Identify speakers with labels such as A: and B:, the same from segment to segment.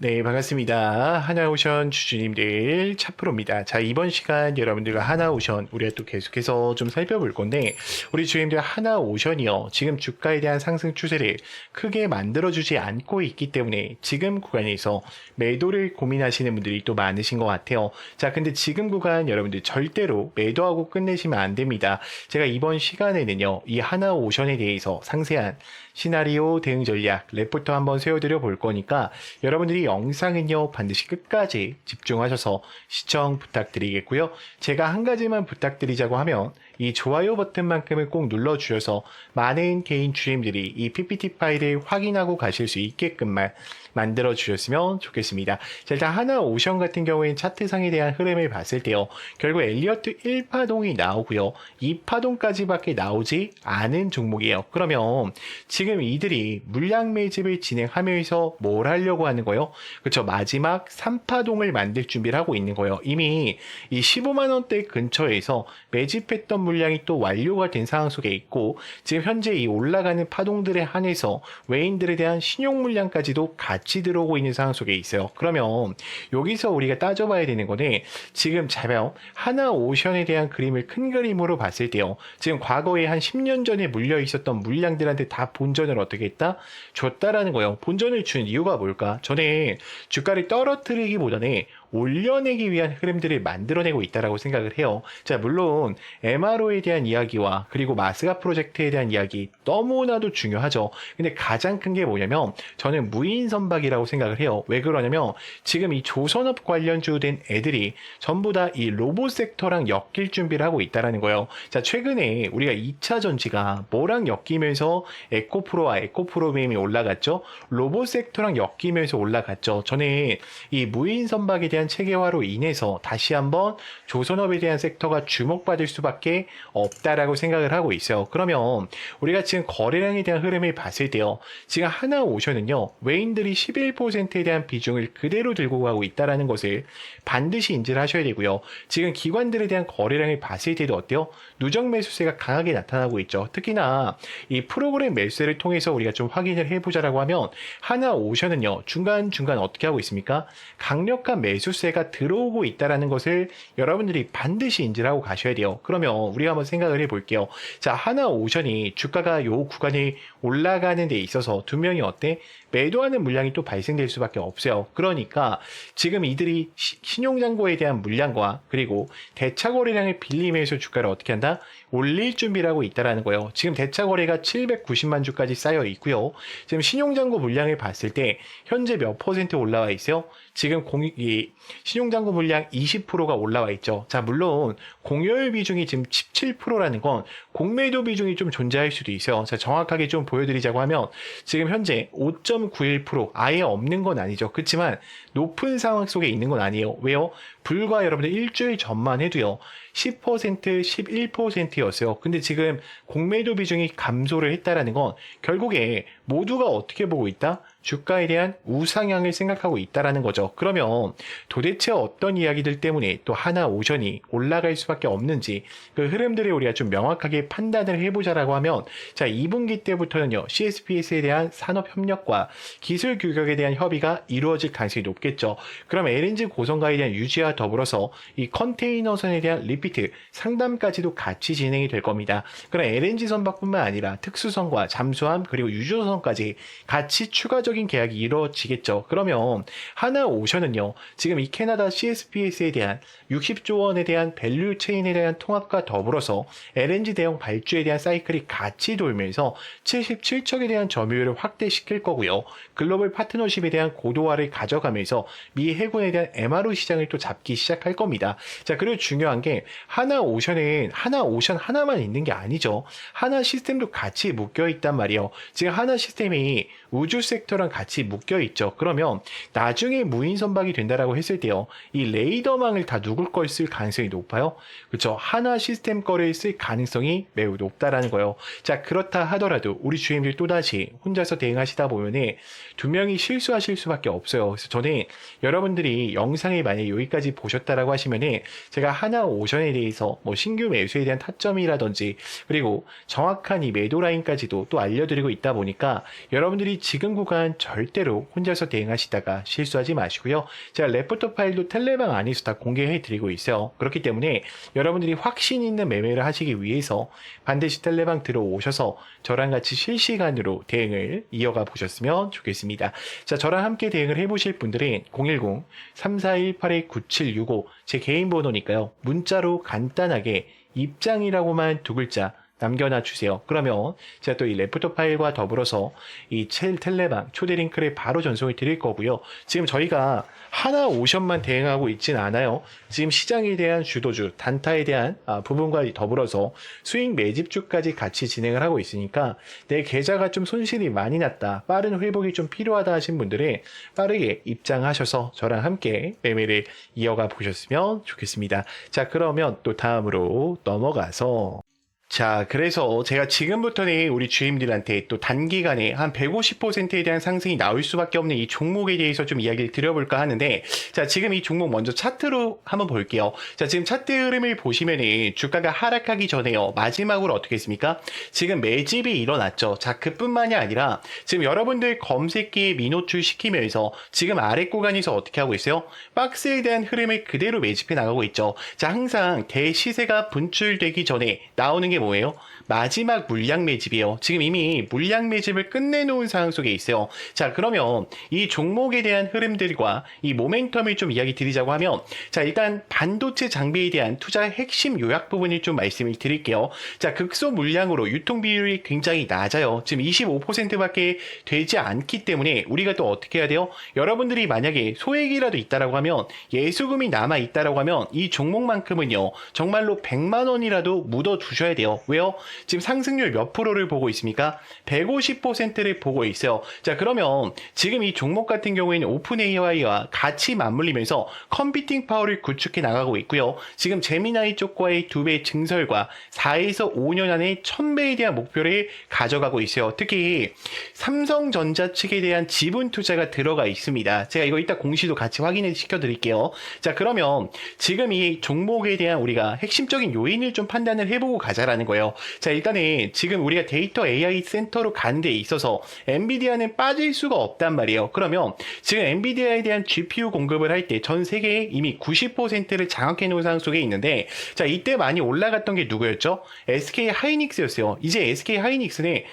A: 네, 반갑습니다. 하나오션 주주님들 차프로입니다. 자, 이번 시간 여러분들과 하나오션 우리가 또 계속해서 좀 살펴볼 건데, 우리 주주님들 하나오션이요, 지금 주가에 대한 상승 추세를 크게 만들어주지 않고 있기 때문에 지금 구간에서 매도를 고민하시는 분들이 또 많으신 것 같아요. 자, 근데 지금 구간 여러분들 절대로 매도하고 끝내시면 안 됩니다. 제가 이번 시간에는요, 이 하나오션에 대해서 상세한 시나리오 대응 전략 레포트 한번 세워드려 볼 거니까 여러분들이 영상은요 반드시 끝까지 집중하셔서 시청 부탁드리겠고요. 제가 한 가지만 부탁드리자고 하면 이 좋아요 버튼만큼을 꼭 눌러주셔서 많은 개인 주임들이 이 PPT 파일을 확인하고 가실 수 있게끔만 만들어 주셨으면 좋겠습니다. 자, 일단 하나오션 같은 경우에는 차트상에 대한 흐름을 봤을 때요, 결국 엘리어트 1파동이 나오고요, 2파동까지밖에 나오지 않은 종목이에요. 그러면 지금 이들이 물량 매집을 진행하면서 뭘 하려고 하는 거예요? 그렇죠. 마지막 3파동을 만들 준비를 하고 있는 거예요. 이미 이 15만 원대 근처에서 매집했던 물량이 또 완료가 된 상황 속에 있고, 지금 현재 이 올라가는 파동들에 한해서 외인들에 대한 신용 물량까지도 같이 들어오고 있는 상황 속에 있어요. 그러면 여기서 우리가 따져봐야 되는 거는, 지금 자명 하나오션에 대한 그림을 큰 그림으로 봤을 때요, 지금 과거에 한 10년 전에 물려 있었던 물량들한테 다 본전을 어떻게 했다? 줬다라는 거예요. 본전을 준 이유가 뭘까? 저는 주가를 떨어뜨리기보다는 올려내기 위한 흐름들을 만들어내고 있다라고 생각을 해요. 자, 물론 MRO에 대한 이야기와 그리고 마스가 프로젝트에 대한 이야기 너무나도 중요하죠. 근데 가장 큰 게 뭐냐면 저는 무인 선박이라고 생각을 해요. 왜 그러냐면 지금 이 조선업 관련주 된 애들이 전부 다 이 로봇 섹터랑 엮일 준비를 하고 있다라는 거예요. 자, 최근에 우리가 2차 전지가 뭐랑 엮이면서 에코프로와 에코프로빔이 올라갔죠. 로봇 섹터랑 엮이면서 올라갔죠. 저는 이 무인 선박에 대한 체계화로 인해서 다시 한번 조선업에 대한 섹터가 주목받을 수밖에 없다라고 생각을 하고 있어요. 그러면 우리가 지금 거래량에 대한 흐름을 봤을 때요, 지금 하나오션은요, 외인들이 11%에 대한 비중을 그대로 들고 가고 있다는 것을 반드시 인지를 하셔야 되고요. 지금 기관들에 대한 거래량을 봤을 때도 어때요? 누적 매수세가 강하게 나타나고 있죠. 특히나 이 프로그램 매수세를 통해서 우리가 좀 확인을 해보자라고 하면, 하나오션은요, 중간중간 어떻게 하고 있습니까? 강력한 매수세가 들어오고 있다는 것을 여러분들이 반드시 인지를 하고 가셔야 돼요. 그러면 우리가 한번 생각을 해볼게요. 자, 하나오션이 주가가 요 구간이 올라가는 데 있어서 두 명이 어때? 매도하는 물량이 또 발생될 수밖에 없어요. 그러니까 지금 이들이 신용잔고에 대한 물량과 그리고 대차거래량을 빌리면서 주가를 어떻게 한다? 올릴 준비를 하고 있다는 거예요. 지금 대차거래가 790만 주까지 쌓여 있고요. 지금 신용잔고 물량을 봤을 때 현재 몇 퍼센트 올라와 있어요? 지금 이 신용잔고 물량 20%가 올라와 있죠. 자, 물론 공여율 비중이 지금 17%라는 건 공매도 비중이 좀 존재할 수도 있어요. 자, 정확하게 좀 보여드리자고 하면 지금 현재 5.91% 아예 없는 건 아니죠. 그렇지만 높은 상황 속에 있는 건 아니에요. 왜요? 불과 여러분들 일주일 전만 해도요, 10%, 11%였어요. 근데 지금 공매도 비중이 감소를 했다라는 건 결국에 모두가 어떻게 보고 있다? 주가에 대한 우상향을 생각하고 있다라는 거죠. 그러면 도대체 어떤 이야기들 때문에 또 하나오션이 올라갈 수밖에 없는지 그 흐름들을 우리가 좀 명확하게 판단을 해보자라고 하면, 자, 2분기 때부터는요, CSPS에 대한 산업협력과 기술 규격에 대한 협의가 이루어질 가능성이 높겠죠. 그럼 LNG 고성가에 대한 유지와 더불어서 이 컨테이너선에 대한 리피트 상담까지도 같이 진행이 될 겁니다. 그럼 LNG 선박뿐만 아니라 특수선과 잠수함 그리고 유조선까지 같이 추가적인 계약이 이루어지겠죠. 그러면 하나오션은요, 지금 이 캐나다 CSPS에 대한 60조 원에 대한 밸류 체인에 대한 통합과 더불어서 LNG 대형 발주에 대한 사이클이 같이 돌면서 77척에 대한 점유율을 확대시킬 거고요. 글로벌 파트너십에 대한 고도화를 가져가면서 미 해군에 대한 MRO 시장을 또 잡기 시작할 겁니다. 자, 그리고 중요한 게 하나오션은 하나오션 하나만 있는 게 아니죠. 하나 시스템도 같이 묶여 있단 말이에요. 지금 하나 시스템이 우주 섹터랑 같이 묶여 있죠. 그러면 나중에 무인 선박이 된다라고 했을 때요, 이 레이더망을 다 누굴 걸 쓸 가능성이 높아요. 그렇죠. 하나 시스템 거를 쓸 가능성이 매우 높다라는 거예요. 자, 그렇다 하더라도 우리 주임들 또다시 혼자서 대응하시다 보면은 두 명이 실수하실 수밖에 없어요. 그래서 저는 여러분들이 영상이 만약에 여기까지 영상까지 보셨다라고 하시면은 제가 하나오션에 대해서 뭐 신규 매수에 대한 타점이라든지 그리고 정확한 이 매도 라인까지도 또 알려드리고 있다 보니까 여러분들이 지금 구간 절대로 혼자서 대응하시다가 실수하지 마시고요. 제가 레포트 파일도 텔레방 안에서 다 공개해 드리고 있어요. 그렇기 때문에 여러분들이 확신 있는 매매를 하시기 위해서 반드시 텔레방 들어오셔서 저랑 같이 실시간으로 대응을 이어가 보셨으면 좋겠습니다. 자, 저랑 함께 대응을 해보실 분들은 010-3418-9765 제 개인 번호니까요. 문자로 간단하게 입장이라고만 두 글자 남겨놔 주세요. 그러면 제가 또 이 레포트 파일과 더불어서 이 텔레방 초대 링크를 바로 전송을 드릴 거고요. 지금 저희가 하나오션만 대응하고 있진 않아요. 지금 시장에 대한 주도주, 단타에 대한 부분과 더불어서 수익 매집주까지 같이 진행을 하고 있으니까 내 계좌가 좀 손실이 많이 났다, 빠른 회복이 좀 필요하다 하신 분들은 빠르게 입장하셔서 저랑 함께 매매를 이어가 보셨으면 좋겠습니다. 자, 그러면 또 다음으로 넘어가서 자, 그래서 제가 지금부터는 우리 주임들한테 또 단기간에 한 150%에 대한 상승이 나올 수밖에 없는 이 종목에 대해서 좀 이야기를 드려볼까 하는데, 자, 지금 이 종목 먼저 차트로 한번 볼게요. 자, 지금 차트 흐름을 보시면은 주가가 하락하기 전에요. 마지막으로 어떻게 했습니까? 지금 매집이 일어났죠. 자, 그뿐만이 아니라 지금 여러분들 검색기에 미노출 시키면서 지금 아래 구간에서 어떻게 하고 있어요? 박스에 대한 흐름을 그대로 매집해 나가고 있죠. 자, 항상 대시세가 분출되기 전에 나오는 게 뭐예요? 마지막 물량 매집이에요. 지금 이미 물량 매집을 끝내놓은 상황 속에 있어요. 자, 그러면 이 종목에 대한 흐름들과 이 모멘텀을 좀 이야기 드리자고 하면, 자, 일단 반도체 장비에 대한 투자의 핵심 요약 부분을 좀 말씀을 드릴게요. 자, 극소 물량으로 유통 비율이 굉장히 낮아요. 지금 25%밖에 되지 않기 때문에 우리가 또 어떻게 해야 돼요? 여러분들이 만약에 소액이라도 있다라고 하면, 예수금이 남아 있다라고 하면 이 종목만큼은요, 정말로 100만 원이라도 묻어 두셔야 돼요. 왜요? 지금 상승률 몇 프로를 보고 있습니까? 150%를 보고 있어요. 자, 그러면 지금 이 종목 같은 경우에는 오픈 AI와 같이 맞물리면서 컴퓨팅 파워를 구축해 나가고 있고요. 지금 제미나이 쪽과의 2배 증설과 4에서 5년 안에 1000배에 대한 목표를 가져가고 있어요. 특히 삼성전자 측에 대한 지분 투자가 들어가 있습니다. 제가 이거 이따 공시도 같이 확인을 시켜드릴게요. 자, 그러면 지금 이 종목에 대한 우리가 핵심적인 요인을 좀 판단을 해보고 가자라는 거예요. 자, 일단은 지금 우리가 데이터 AI 센터로 가는 데 있어서 엔비디아는 빠질 수가 없단 말이에요. 그러면 지금 엔비디아에 대한 GPU 공급을 할 때 전 세계에 이미 90%를 장악해 놓은 상황 속에 있는데, 자, 이때 많이 올라갔던 게 누구였죠? SK 하이닉스였어요. 이제 SK 하이닉스는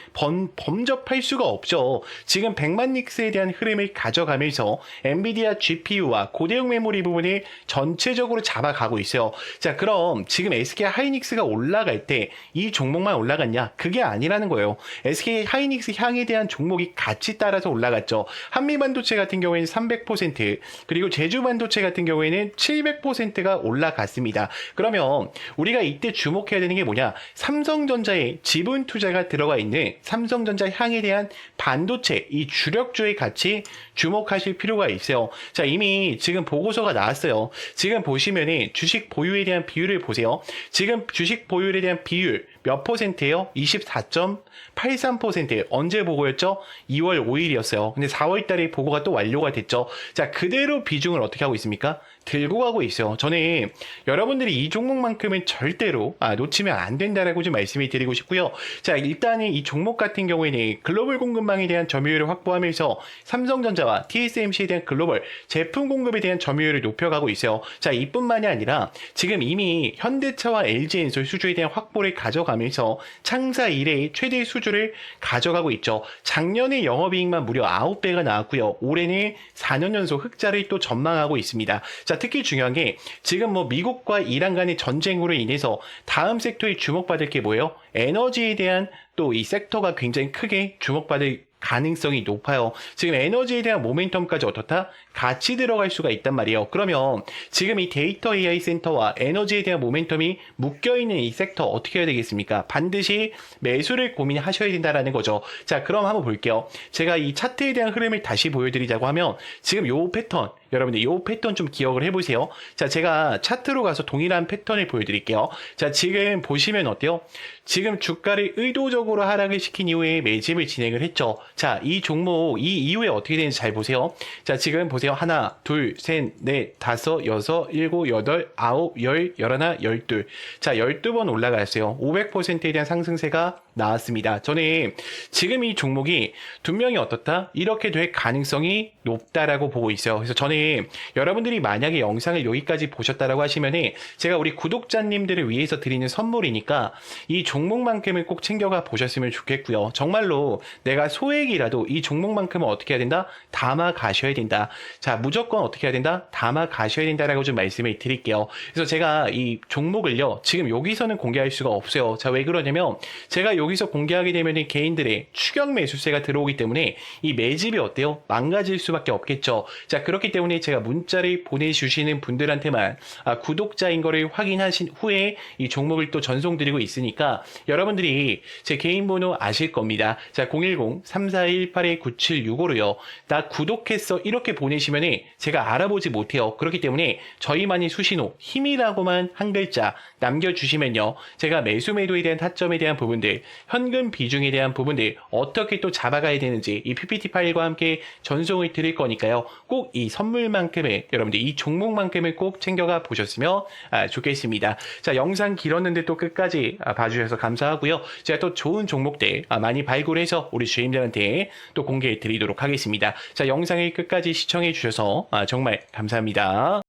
A: 범접할 수가 없죠. 지금 100만 닉스에 대한 흐름을 가져가면서 엔비디아 GPU와 고대용 메모리 부분을 전체적으로 잡아가고 있어요. 자, 그럼 지금 SK 하이닉스가 올라갈 때 이 종목만 올라갔냐? 그게 아니라는 거예요. SK 하이닉스 향에 대한 종목이 같이 따라서 올라갔죠. 한미반도체 같은 경우에는 300%, 그리고 제주반도체 같은 경우에는 700%가 올라갔습니다. 그러면 우리가 이때 주목해야 되는 게 뭐냐? 삼성전자에 지분 투자가 들어가 있는 삼성전자 향에 대한 반도체, 이 주력주에 같이 주목하실 필요가 있어요. 자, 이미 지금 보고서가 나왔어요. 지금 보시면은 주식 보유에 대한 비율을 보세요. 지금 주식 보유에 대한 비율 몇 퍼센트예요? 24.83%. 언제 보고였죠? 2월 5일이었어요. 근데 4월 달에 보고가 또 완료가 됐죠. 자, 그대로 비중을 어떻게 하고 있습니까? 들고 가고 있어요. 저는 여러분들이 이 종목만큼은 절대로 놓치면 안 된다라고 좀 말씀을 드리고 싶고요. 자, 일단은 이 종목 같은 경우에는 글로벌 공급망에 대한 점유율을 확보하면서 삼성전자와 TSMC에 대한 글로벌 제품 공급에 대한 점유율을 높여가고 있어요. 자, 이뿐만이 아니라 지금 이미 현대차와 LG엔솔 수주에 대한 확보를 가져가면서 창사 이래의 최대 수주를 가져가고 있죠. 작년에 영업이익만 무려 9배가 나왔고요. 올해는 4년 연속 흑자를 또 전망하고 있습니다. 자, 특히 중요한 게 지금 뭐 미국과 이란 간의 전쟁으로 인해서 다음 섹터에 주목받을 게 뭐예요? 에너지에 대한 또 이 섹터가 굉장히 크게 주목받을 가능성이 높아요. 지금 에너지에 대한 모멘텀까지 어떻다? 같이 들어갈 수가 있단 말이에요. 그러면 지금 이 데이터 AI 센터와 에너지에 대한 모멘텀이 묶여있는 이 섹터 어떻게 해야 되겠습니까? 반드시 매수를 고민하셔야 된다는 거죠. 자, 그럼 한번 볼게요. 제가 이 차트에 대한 흐름을 다시 보여드리자고 하면 지금 요 패턴, 여러분들 요 패턴 좀 기억을 해보세요. 자, 제가 차트로 가서 동일한 패턴을 보여드릴게요. 자, 지금 보시면 어때요? 지금 주가를 의도적으로 하락을 시킨 이후에 매집을 진행을 했죠. 자, 이 종목 이 이후에 어떻게 되는지 잘 보세요. 자, 지금 보세요. 보세요. 하나, 둘, 셋, 넷, 다섯, 여섯, 일곱, 여덟, 아홉, 열, 열하나, 열둘. 자, 12번 올라갔어요. 500%에 대한 상승세가 나왔습니다. 저는 지금 이 종목이 분명히 어떻다? 이렇게 될 가능성이 높다라고 보고 있어요. 그래서 저는 여러분들이 만약에 영상을 여기까지 보셨다라고 하시면은 제가 우리 구독자님들을 위해서 드리는 선물이니까 이 종목만큼은 꼭 챙겨가 보셨으면 좋겠고요. 정말로 내가 소액이라도 이 종목만큼은 어떻게 해야 된다? 담아 가셔야 된다. 자, 무조건 어떻게 해야 된다? 담아 가셔야 된다라고 좀 말씀을 드릴게요. 그래서 제가 이 종목을요, 지금 여기서는 공개할 수가 없어요. 자, 왜 그러냐면 제가 여기서 공개하게 되면 개인들의 추격 매수세가 들어오기 때문에 이 매집이 어때요? 망가질 수밖에 없겠죠. 자, 그렇기 때문에 제가 문자를 보내주시는 분들한테만 구독자인 거를 확인하신 후에 이 종목을 또 전송드리고 있으니까 여러분들이 제 개인 번호 아실 겁니다. 자, 010-3418-9765로요. 나 구독했어 이렇게 보내시면 제가 알아보지 못해요. 그렇기 때문에 저희만의 수신호 힘이라고만 한 글자 남겨주시면요. 제가 매수 매도에 대한 타점에 대한 부분들, 현금 비중에 대한 부분들 어떻게 또 잡아가야 되는지 이 PPT 파일과 함께 전송을 드릴 거니까요. 꼭 이 선물만큼을 여러분들 이 종목만큼을 꼭 챙겨가 보셨으면 좋겠습니다. 자, 영상 길었는데 또 끝까지 봐주셔서 감사하고요. 제가 또 좋은 종목들 많이 발굴해서 우리 주임들한테 또 공개해 드리도록 하겠습니다. 자, 영상을 끝까지 시청해 주셔서 정말 감사합니다.